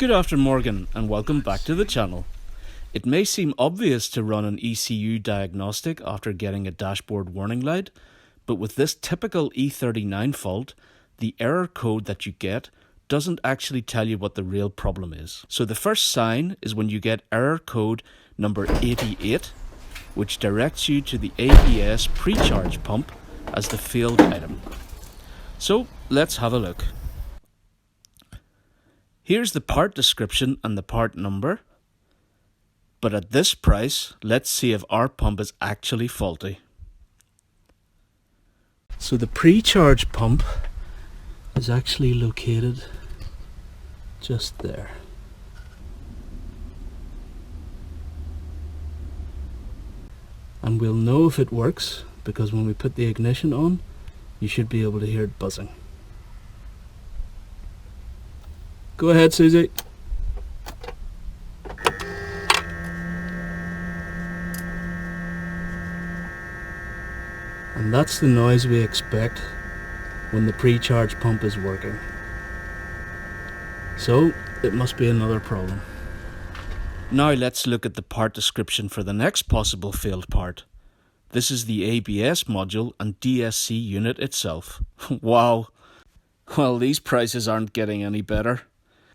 Good afternoon, Morgan, and welcome back to the channel. It may seem obvious to run an ECU diagnostic after getting a dashboard warning light, but with this typical E39 fault, the error code that you get doesn't actually tell you what the real problem is. So the first sign is when you get error code number 88, which directs you to the ABS Precharge pump as the failed item. So let's have a look. Here's the part description and the part number. But at this price, let's see if our pump is actually faulty. So the Precharge pump is actually located just there. And we'll know if it works because when we put the ignition on, you should be able to hear it buzzing. Go ahead, Susie. And that's the noise we expect when the Precharge pump is working. So it must be another problem. Now let's look at the part description for the next possible failed part. This is the ABS module and DSC unit itself. Wow. Well, these prices aren't getting any better.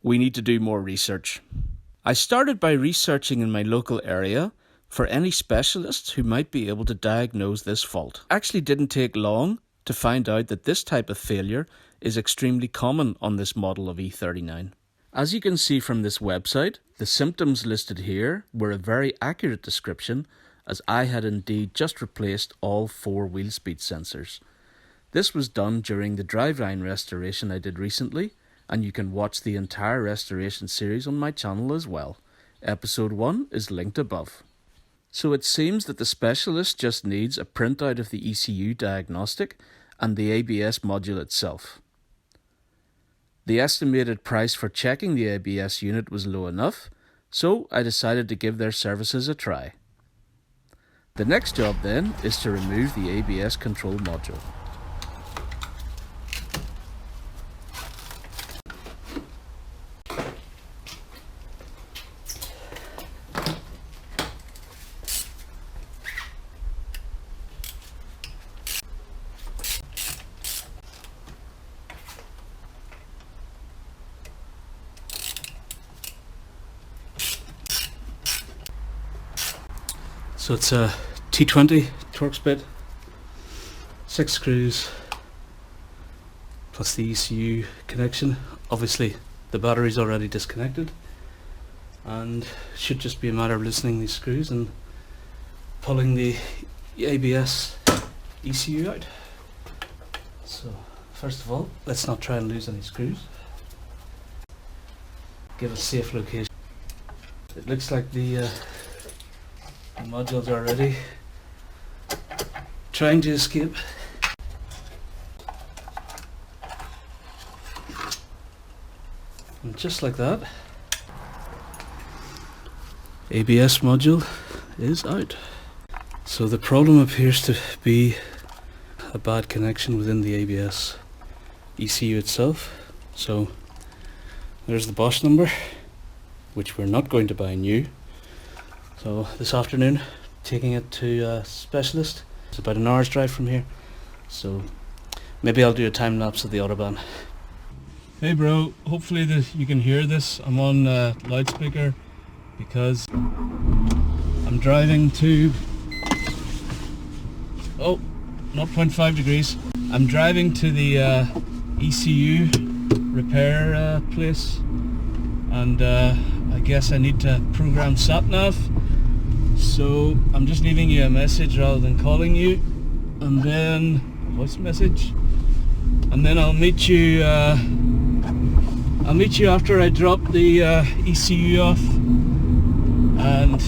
We need to do more research. I started by researching in my local area for any specialists who might be able to diagnose this fault. Actually didn't take long to find out that this type of failure is extremely common on this model of E39. As you can see from this website, the symptoms listed here were a very accurate description, as I had indeed just replaced all 4 wheel speed sensors. This was done during the driveline restoration I did recently, and you can watch the entire restoration series on my channel as well. Episode 1 is linked above. So it seems that the specialist just needs a printout of the ECU diagnostic and the ABS module itself. The estimated price for checking the ABS unit was low enough, so I decided to give their services a try. The next job then is to remove the ABS control module. So it's a T20 Torx bit, 6 screws, plus the ECU connection. Obviously the battery's already disconnected, and it should just be a matter of loosening these screws and pulling the ABS ECU out. So first of all, let's not try and lose any screws. Give a safe location. It looks like the modules are already trying to escape. And just like that, ABS module is out. So the problem appears to be a bad connection within the ABS ECU itself. So there's the Bosch number, which we're not going to buy new. So this afternoon, taking it to a specialist. It's about an hour's drive from here, so maybe I'll do a time lapse of the Autobahn. Hey bro, hopefully you can hear this. I'm on loudspeaker because I'm driving to 0.5 degrees. I'm driving to the ECU repair place, and I guess I need to program sat-nav. So I'm just leaving you a message rather than calling you, and then a voice message, and then I'll meet you after I drop the ECU off, and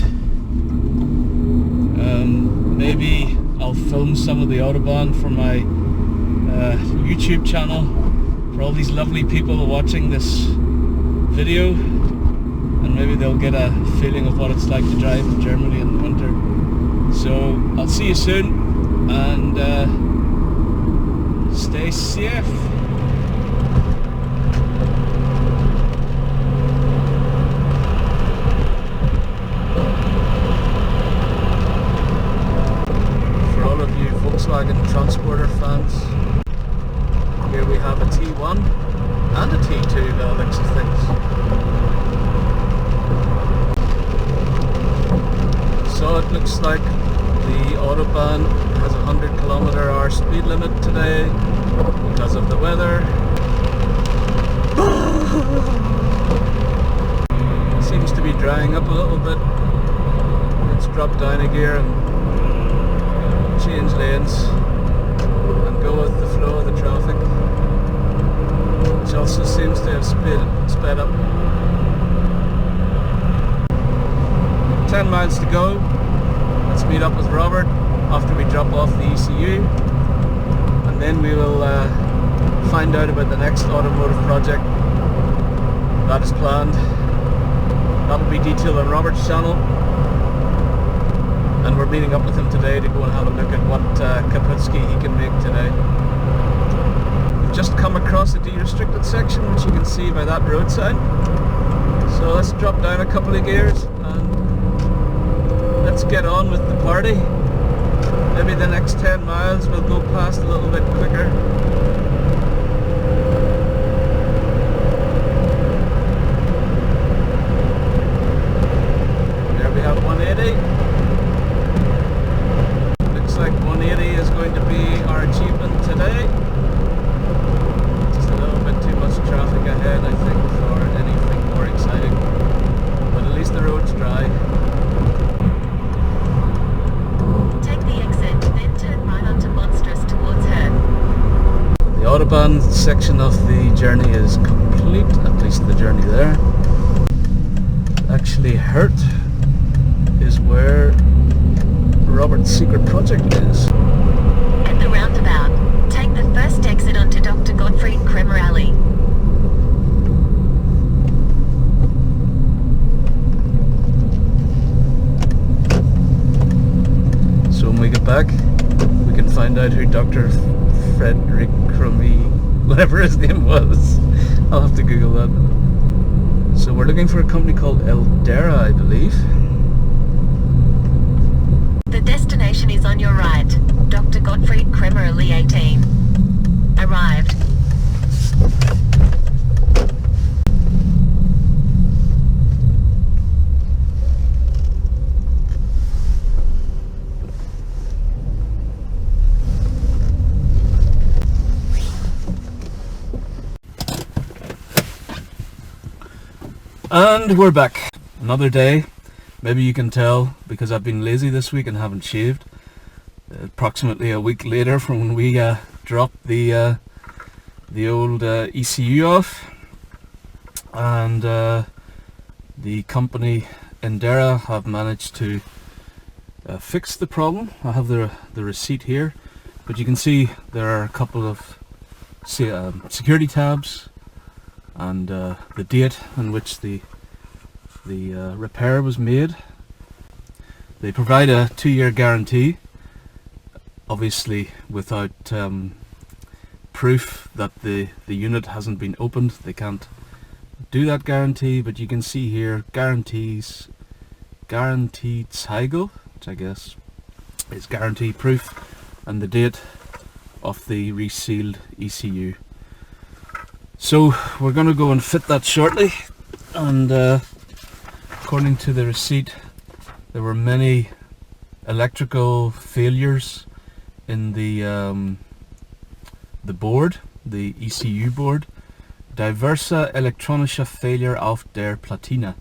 maybe I'll film some of the Autobahn for my YouTube channel for all these lovely people watching this video. And maybe they'll get a feeling of what it's like to drive in Germany in the winter. So I'll see you soon, and stay safe. Autobahns. Here we have a T1 and a T2 by the looks of things. So it looks like the Autobahn has a 100 km/h speed limit today because of the weather. It seems to be drying up a little bit. Let's drop down a gear and change lanes and go with the flow of the traffic, which also seems to have sped up. 10 miles to go. Let's meet up with Robert after we drop off the ECU, and then we will find out about the next automotive project that is planned. That will be detailed on Robert's channel, and we're meeting up with him today to go and have a look at what Kaputski he can make today. We've just come across a de-restricted section, which you can see by that roadside. So let's drop down a couple of gears and let's get on with the party. Maybe the next 10 miles we'll go past a little bit quicker. There we have 180. Looks like 180 is going to be our achievement today. Just a little bit too much traffic ahead, I think, for anything more exciting. But at least the road's dry. The Autobahn section of the journey is complete, at least the journey there. Actually, Hurt is where Robert's secret project is. At the roundabout, take the first exit onto Dr. Gottfried Kremer Alley. So when we get back, we can find out who Dr. Frederick Crummy, whatever his name was. I'll have to Google that. So we're looking for a company called Eldera, I believe. The destination is on your right. Dr. Gottfried Kremer Alley 18. Arrived. And we're back. Another day. Maybe you can tell because I've been lazy this week and haven't shaved. Approximately a week later from when we dropped the old ECU off, and the company Eldera have managed to fix the problem. I have the receipt here, but you can see there are a couple of security tabs and the date on which the repair was made. They provide a 2-year guarantee, obviously without proof that the unit hasn't been opened. They can't do that guarantee, but you can see here guaranteed Zeigel, which I guess is guarantee proof, and the date of the resealed ECU. So we're going to go and fit that shortly, and according to the receipt there were many electrical failures in the board, the ECU board. Diverse elektronische Failure auf der Platine.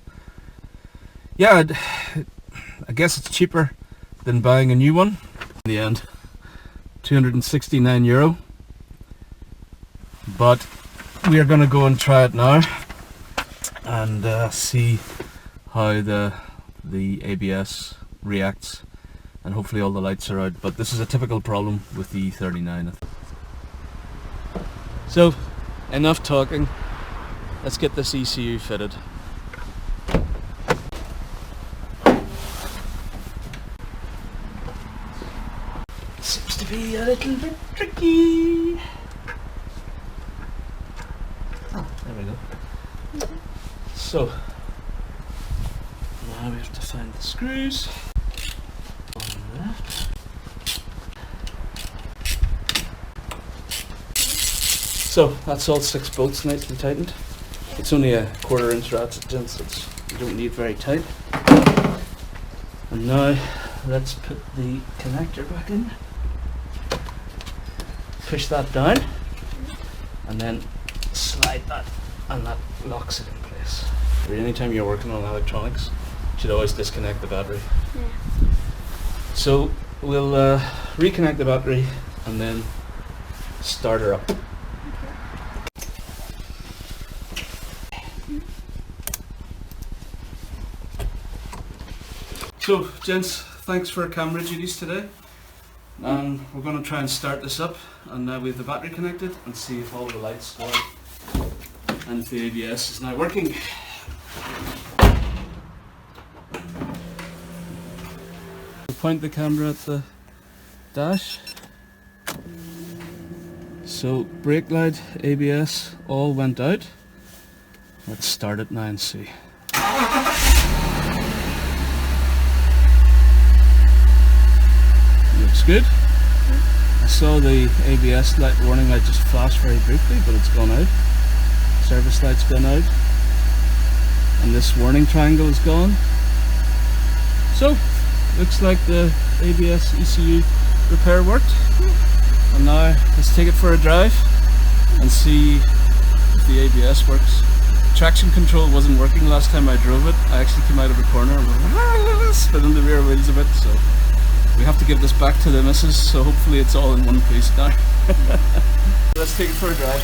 Yeah, I guess it's cheaper than buying a new one in the end. €269. But we are going to go and try it now and see how the ABS reacts, and hopefully all the lights are out. But this is a typical problem with the E39. So enough talking, let's get this ECU fitted. Seems to be a little bit tricky. Oh, there we go. So now we have to find the screws on there. So that's all 6 bolts nicely tightened. It's only a 1/4 inch ratchet, gents, so you don't need very tight. And now let's put the connector back in. Push that down and then slide that, and that locks it in place. Anytime you're working on electronics, you should always disconnect the battery. Yeah. So we'll reconnect the battery and then start her up. So gents, thanks for camera duties today. We're going to try and start this up, and now we have the battery connected, and see if all the lights go out and if the ABS is now working. Point the camera at the dash. So brake light, ABS, all went out. Let's start it now and see. Looks good. I saw the ABS light warning light just flash very briefly, but it's gone out. Service light's gone out, and this warning triangle is gone. So looks like the ABS ECU repair worked. And now let's take it for a drive and see if the ABS works. Traction control wasn't working last time I drove it. I actually came out of a corner and went spinning the rear wheels a bit, so we have to give this back to the missus, so hopefully it's all in one piece now. Let's take it for a drive.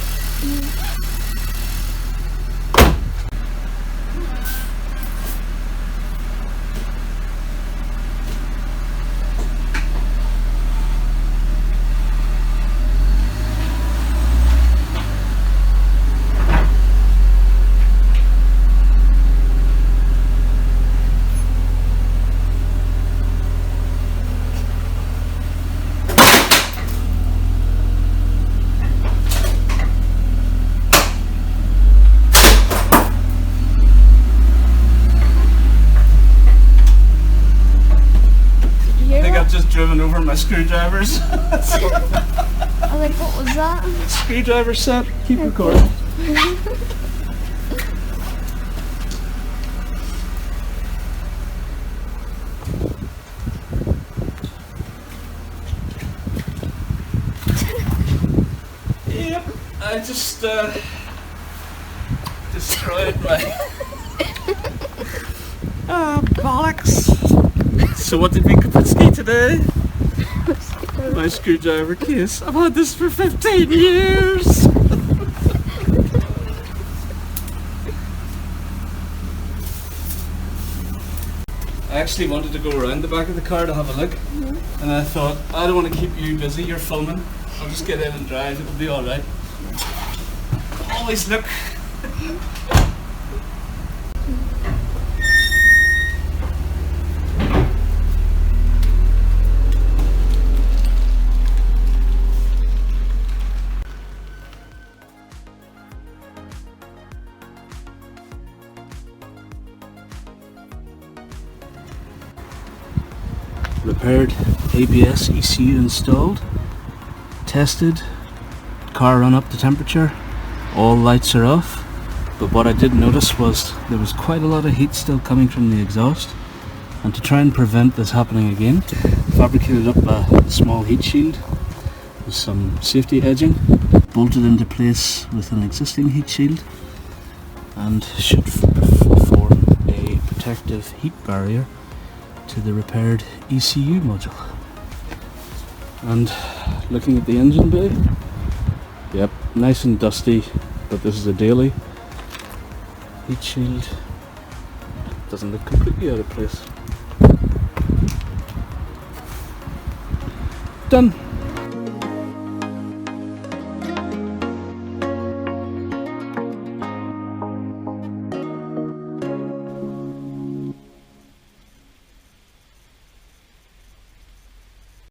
Just driven over my screwdrivers. I was like, what was that? Screwdriver set. Keep recording. Yep, I just destroyed my bollocks. So what did we Kapitsky today? My screwdriver case. I've had this for 15 years! I actually wanted to go around the back of the car to have a look, and I thought, I don't want to keep you busy, you're filming. I'll just get in and drive, it'll be alright. Always look. Repaired, ABS ECU installed, tested, car run up to temperature, all lights are off, but what I did notice was there was quite a lot of heat still coming from the exhaust, and to try and prevent this happening again, fabricated up a small heat shield with some safety edging, bolted into place with an existing heat shield, and should form a protective heat barrier to the repaired ECU module. And looking at the engine bay, yep, nice and dusty, but this is a daily heat shield. Doesn't look completely out of place. Done.